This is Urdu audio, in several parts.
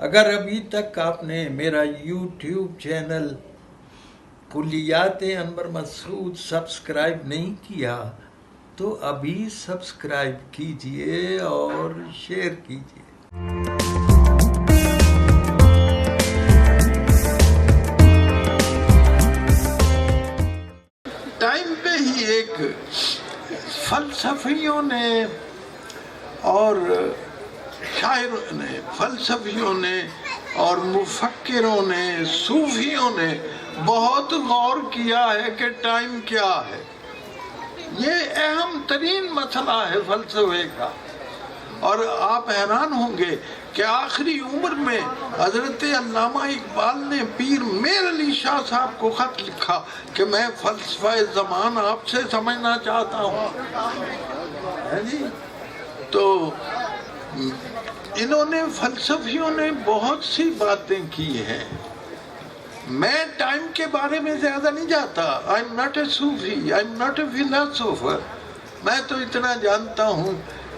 اگر ابھی تک آپ نے میرا یوٹیوب چینل کلیات انور مسعود سبسکرائب نہیں کیا تو ابھی سبسکرائب کیجئے اور شیئر کیجئے۔ ٹائم پہ ہی ایک فلسفیوں نے اور شاعروں نے، فلسفیوں نے اور مفکروں نے، صوفیوں نے بہت غور کیا ہے کہ ٹائم کیا ہے۔ یہ اہم ترین مسئلہ ہے فلسفے کا، اور آپ حیران ہوں گے کہ آخری عمر میں حضرت علامہ اقبال نے پیر میر علی شاہ صاحب کو خط لکھا کہ میں فلسفہ زمان آپ سے سمجھنا چاہتا ہوں۔ تو انہوں نے، فلسفیوں نے بہت سی باتیں کی ہیں۔ میں ٹائم کے بارے میں زیادہ نہیں جانتا۔ I'm not a Sufi, I'm not a philosopher۔ میں تو اتنا جانتا ہوں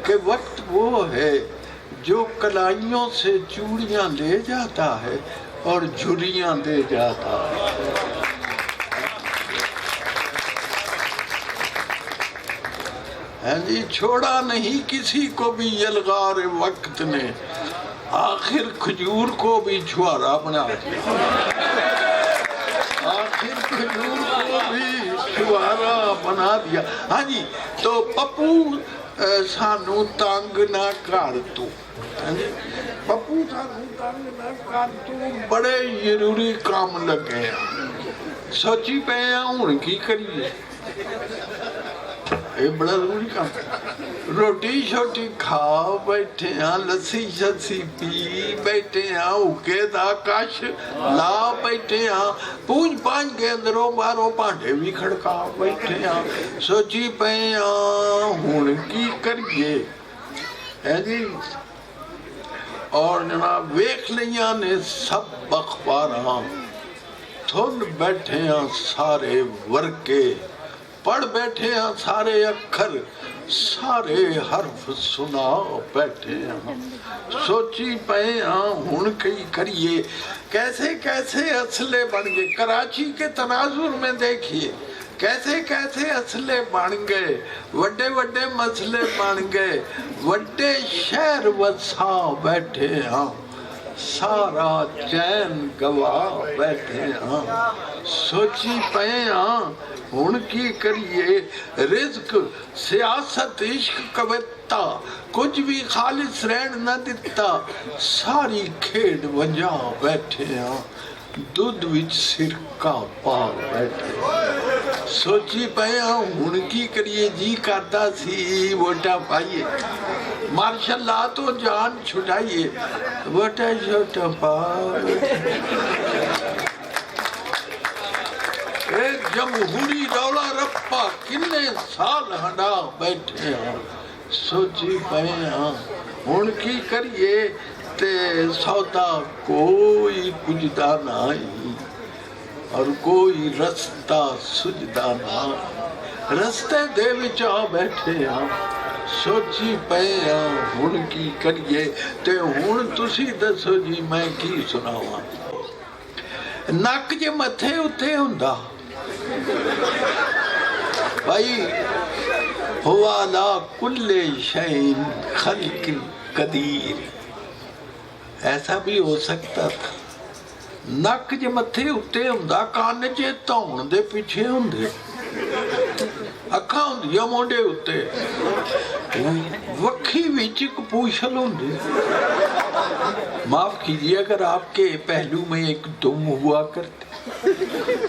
کہ وقت وہ ہے جو کلائیوں سے چوڑیاں لے جاتا ہے اور جھریاں دے جاتا ہے۔ جی چھوڑا نہیں کسی کو بھی یلغار وقت نے، آخر کھجور کو بھی چھوارا بنا دیا، آخر کھجور کو بھی چھوارا بنا دیا۔ ہاں جی، تو پپو سانو تانگ نہ کر تو، پپو سانو تانگ نہ کر تو، بڑے ضروری کام لگے ہیں، سوچی پہ ہوں کی کریے، یہ بڑا ضروری کام ہے۔ روٹی شوٹی کھا بیٹھے ہیں، لسی شسی پی بیٹھے ہیں، اوکے دا کش لا بیٹھے ہیں، پونج پانچ کے اندروں باروں پانڈے بھی کھڑکا بیٹھے ہیں، سوچی پہ ہوں کی کریے۔ جی اور جناب ویکھ لیاں نے سب اخباراں، تھن بیٹھے ہیں سارے ورکے، پڑھ بیٹھے ہیں سارے اکھر، سارے حرف سنا بیٹھے ہیں، سوچی پہ ہن کی کریے۔ کیسے کیسے اسلحے بن گئے، کراچی کے تناظر میں دیکھیے کیسے کیسے اسلحے بن گئے، وڈے وڈے مسئلے بن گئے، وڈے شہر وسا بیٹھے ہیں، سارا چین گوا بیٹھے ہیں، سوچی پہ ہن کی کریے۔ رزق سیاست عشق کوتا، کچھ بھی خالص رہن نہ دیتا، ساری کھیڑ ونجا بیٹھے ہیں، دودھ وچ سرکہ پا بیٹھے ہیں، سوچی پہ ہن کی کریے۔ جی کرتا سی ووٹا پائیے، ماشاء اللہ تو جان چھڑائیے، ووٹا شوٹا پا ایک جمہوری رولا رپا کنے سال ہڈا بیٹھے ہیں، سوچی پہ ہن کی کریے۔ تے سودا کوئی کجدا نہیں اور کوئی رستہ سجدا نہیں، رستے دے وچا بیٹھے ہیں، سوچی پہ ہن کی کریے۔ تے ہن تسی دسو جی میں کی سناواں۔ نک جے متھے اتے ہوندا بھائی، ہوا لا کل شیء خلق قدیر، ایسا بھی ہو سکتا تھا۔ نک جے متھے اتے ہوندا، کان جے تون دے پیچھے ہوندے، اکھاں ہوندیاں مونڈے اتے، وکھی وچ ایک پوچھل ہوندی۔ معاف کیجیے اگر آپ کے پہلو میں ایک دم ہوا کرتے،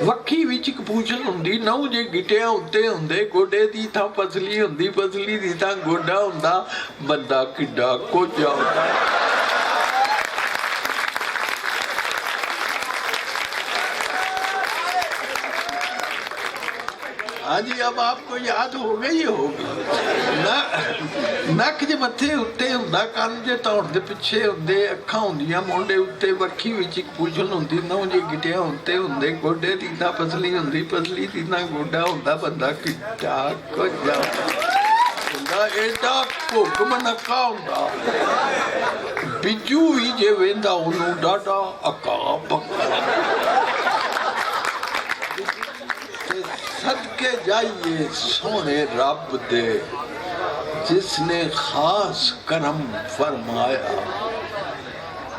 وکھی وچ ایک پوچھل ہوندی، نو جے گٹیاں اتے ہوندے، گوڈے دی تھا پسلی ہوندی، پسلی دی تھا گوڈا ہوندا، بندہ کڈا کوجا ہوندا۔ ہاں جی اب آپ کو یاد ہو گئی ہوگی۔ نک جے متھے اتے ہوندا، کان جے تون دے پیچھے ہوندے، اکھاں ہوندیاں مونڈے اتے، وکھی وچ ایک پوچھل ہوندی، نو جے گٹیاں اتے ہوندے، گوڈے دی تھا پسلی ہوندی، پسلی دی تھا گوڈا ہوندا، بندہ کڈا کوجا ہوندا۔ ایڈا حکم نکا ہوندا بجو ہی جے ویندا انہوں ڈاڈا اکا پکا صدقے جائیے سونے رب دے جس نے خاص کرم فرمایا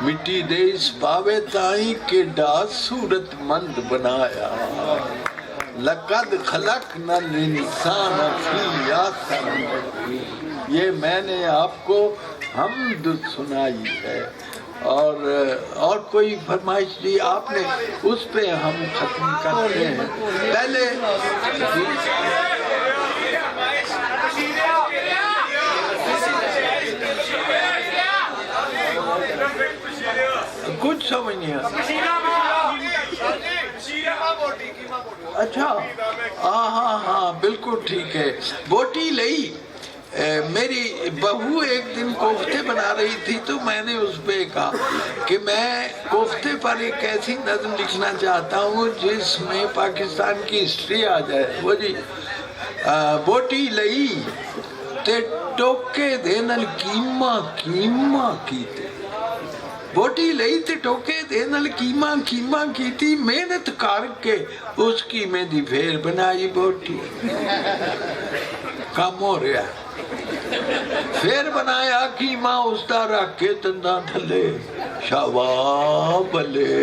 مٹی دے اس باوے تائیں کے ڈا صورت مند بنایا لقد خلقنا الانسان فی احسن یہ میں نے آپ کو حمد سنائی ہے اور کوئی فرمائش دی آپ نے اس پہ ہم ختم کرتے ہیں پہلے کچھ سمجھ نہیں آتا اچھا ہاں بالکل ٹھیک ہے بوٹی لئی میری بہو ایک دن کوفتے بنا رہی تھی تو میں نے اس پہ کہا کہ میں کوفتے پر ایک ایسی نظم لکھنا چاہتا ہوں جس میں پاکستان کی ہسٹری آ جائے وہ جی بوٹی لئی تے ٹوکے دے نال کیما کیتے بوٹی لئی تے ٹوکے دے نال کیما کیتی محنت کر کے اس کی میں دی پھیر بنائی بوٹی کام ہو رہا ہے پھر بنایا کیما اس دا رکھ کے تندہ تھلے شاوا بلے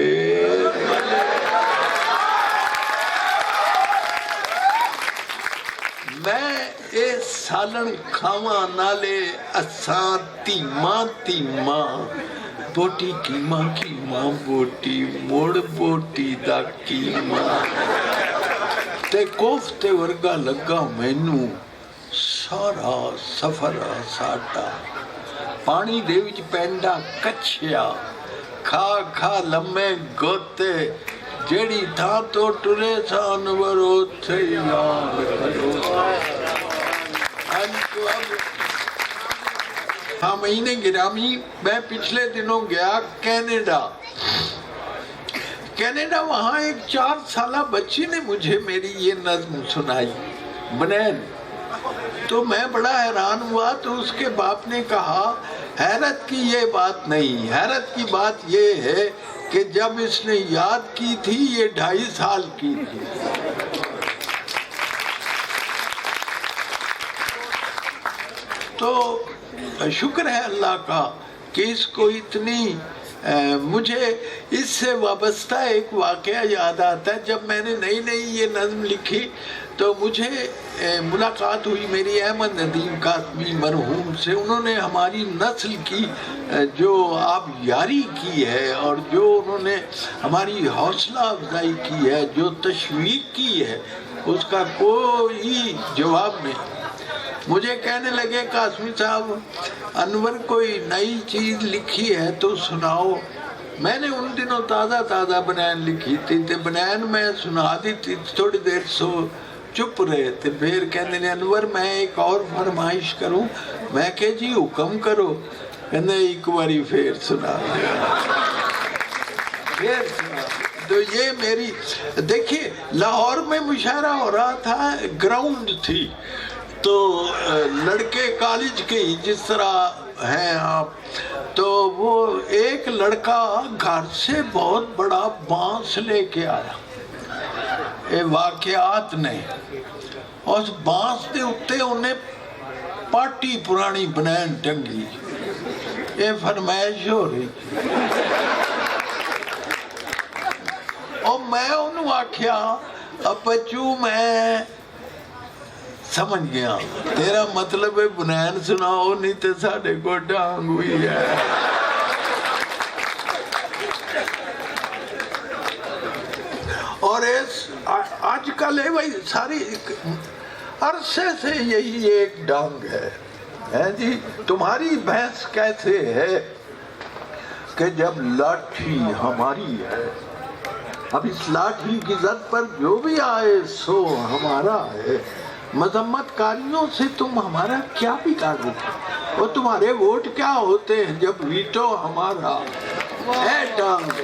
میں اے سالن کھاواں نالے اساں تیما بوٹی کیما بوٹی موڑ بوٹی دا کیما تے کوفتے ورگا لگا مینوں سارا سفر ساڈا پانی دے وچ پینڈا کچھیا کھا لمے گوتے جیڑی تھا تو ٹرے سانور اوتھے یاد کرو سامعین گرامی میں پچھلے دنوں گیا کینیڈا وہاں ایک 4 سالہ بچی نے مجھے میری یہ نظم سنائی بنین تو میں بڑا حیران ہوا تو اس کے باپ نے کہا حیرت کی یہ بات نہیں حیرت کی بات یہ ہے کہ جب اس نے یاد کی تھی یہ 2.5 سال کی تھی تو شکر ہے اللہ کا کہ اس کو اتنی مجھے اس سے وابستہ ایک واقعہ یاد آتا ہے جب میں نے نئی یہ نظم لکھی تو مجھے ملاقات ہوئی میری احمد ندیم قاسمی مرحوم سے انہوں نے ہماری نسل کی جو آپ یاری کی ہے اور جو انہوں نے ہماری حوصلہ افزائی کی ہے جو تشویق کی ہے اس کا کوئی جواب نہیں مجھے کہنے لگے قاسمی صاحب انور کوئی نئی چیز لکھی ہے تو سناؤ میں نے ان دنوں تازہ بنین لکھی تھی بنین میں سنا دی تھی تھوڑی دیر سو چپ رہے تھے پھر کہنے لیں انور میں ایک اور فرمائش کروں میں کہ جی حکم کرو کہنے ایک باری پھر سنا تو یہ میری دیکھیے لاہور میں مشاعرہ ہو رہا تھا گراؤنڈ تھی تو لڑکے کالج کے جس طرح ہیں آپ تو وہ ایک لڑکا گھر سے بہت بڑا بانس لے کے آیا واقعات نے اس بانس دے اتے انہیں پارٹی پرانی بنین ٹنگی یہ فرمائش ہو رہی اور میں انہوں آکھیا اب بچو میں سمجھ گیا تیرا مطلب ہے بنین سناؤ نہیں تے ساڑھے کو ڈانگ ہوئی ہے اور آج کل ہے وہی ساری عرصے سے یہی ایک ڈانگ ہے جی تمہاری بحث کیسے ہے کہ جب لاٹھی ہماری ہے اب اس لاٹھی کی زد پر جو بھی آئے سو ہمارا ہے مذمت کاریوں سے تم ہمارا کیا بگاڑو اور تمہارے ووٹ کیا ہوتے ہیں جب ویٹو ہمارا ہے ڈانگ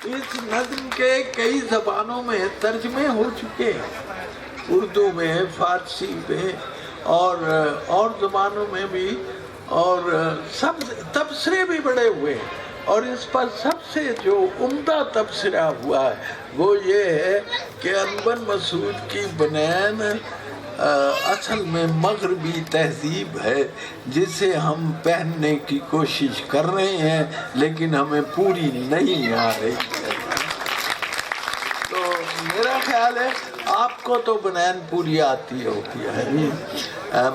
اس نظم کے کئی زبانوں میں ترجمے ہو چکے ہیں اردو میں فارسی میں اور زبانوں میں بھی، اور سب تبصرے بھی بڑے ہوئے، اور اس پر سب سے جو عمدہ تبصرہ ہوا ہے وہ یہ ہے کہ انبن مسعود کی بنین اصل میں مغربی تہذیب ہے جسے ہم پہننے کی کوشش کر رہے ہیں لیکن ہمیں پوری نہیں آ رہی ہے۔ تو میرا خیال ہے آپ کو تو بنین پوری آتی ہوتی ہے،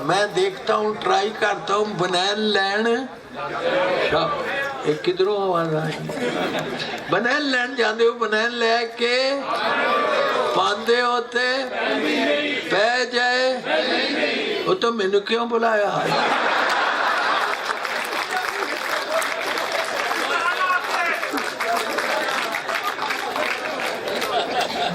میں دیکھتا ہوں، ٹرائی کرتا ہوں بنین لین، ایک کدھروں آواز آئی، بنین لین جاندے ہو، بنین لے کے پاندے ہوتے پہ جائے، وہ تو میں نے کیوں بلایا ہے؟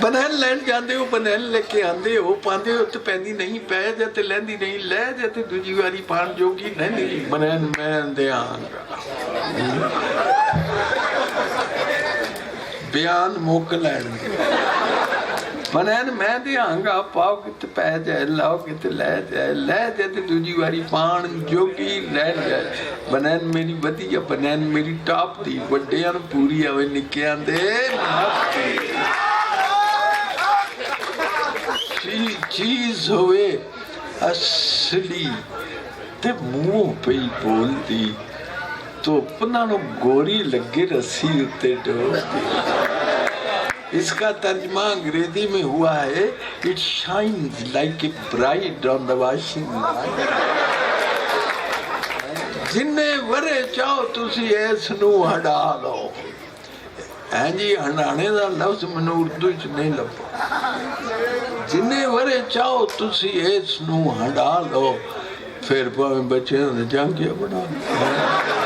بنین لین جاندے ہو، بنین لے کے آندے ہو، پاندے ہو تو پہنی نہیں، پہ جاتے لیندی نہیں، لے جاتے دوجی واری پان جوگی لیندی، بنین میں دے آنگا بیان موک لین بنین میں دے آنگا، پاؤ کتے پہ جائے، لاؤ کتے لے جائے، لے جاتے دوجی واری پان جوگی لے جائے، بنین میری بدی یا بنین میری ٹاپ دی، وڈیاں پوری ہوئے نکیاں دے چیز ہوئے اصلی تے منہ پہ ہی بول دی تو اپنا نو گوری لگے رسی اتے ڈول دی۔ اس کا ترجمہ انگریزی میں ہوا ہے It shines like a bride on the washing line۔ جنہیں ورے چاہو تسی ایس نو ہڈا لو، ہیں جی ہنڈانے دا لفظ منو اردو چ نہیں لبا، جنہیں ورے چاہو تسی ایس نو ہڈا لو، پھر پاویں بچے جنگیا بنا لو۔